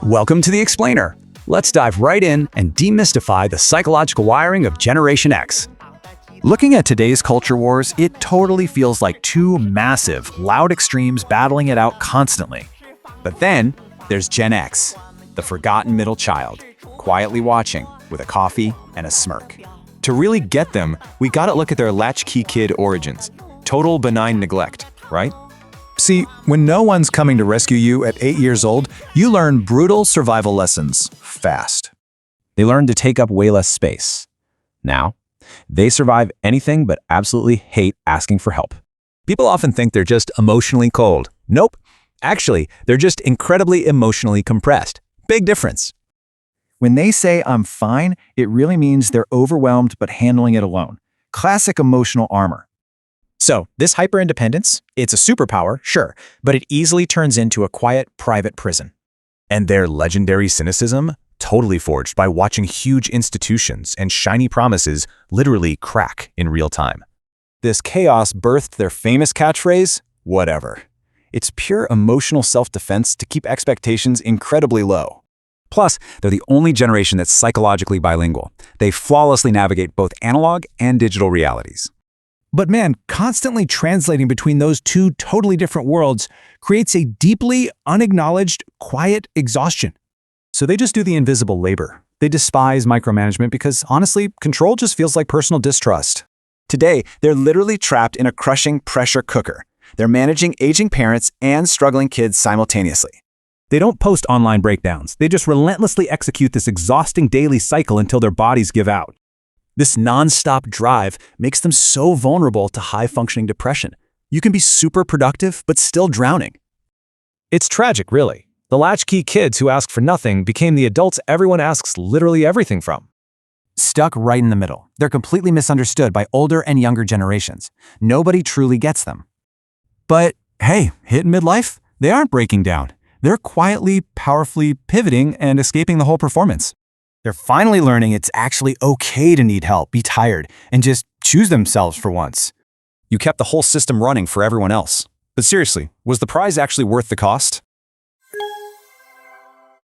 Welcome to The Explainer. Let's dive right in and demystify the psychological wiring of Generation X. Looking at today's culture wars, it totally feels like two massive, loud extremes battling it out constantly. But then, there's Gen X, the forgotten middle child, quietly watching with a coffee and a smirk. To really get them, we gotta look at their latchkey kid origins. Total benign neglect, right? See, when no one's coming to rescue you at 8 years old, you learn brutal survival lessons fast. They learn to take up way less space. Now, they survive anything but absolutely hate asking for help. People often think they're just emotionally cold. Nope. Actually, they're just incredibly emotionally compressed. Big difference. When they say, "I'm fine," it really means they're overwhelmed but handling it alone. Classic emotional armor. So, this hyper-independence, it's a superpower, sure, but it easily turns into a quiet, private prison. And their legendary cynicism, totally forged by watching huge institutions and shiny promises literally crack in real time. This chaos birthed their famous catchphrase, whatever. It's pure emotional self-defense to keep expectations incredibly low. Plus, they're the only generation that's psychologically bilingual. They flawlessly navigate both analog and digital realities. But man, constantly translating between those two totally different worlds creates a deeply unacknowledged, quiet exhaustion. So they just do the invisible labor. They despise micromanagement because, honestly, control just feels like personal distrust. Today, they're literally trapped in a crushing pressure cooker. They're managing aging parents and struggling kids simultaneously. They don't post online breakdowns. They just relentlessly execute this exhausting daily cycle until their bodies give out. This non-stop drive makes them so vulnerable to high-functioning depression. You can be super productive, but still drowning. It's tragic, really. The latchkey kids who ask for nothing became the adults everyone asks literally everything from. Stuck right in the middle. They're completely misunderstood by older and younger generations. Nobody truly gets them. But hey, hit midlife, they aren't breaking down. They're quietly, powerfully pivoting and escaping the whole performance. They're finally learning it's actually okay to need help, be tired, and just choose themselves for once. You kept the whole system running for everyone else. But seriously, was the prize actually worth the cost?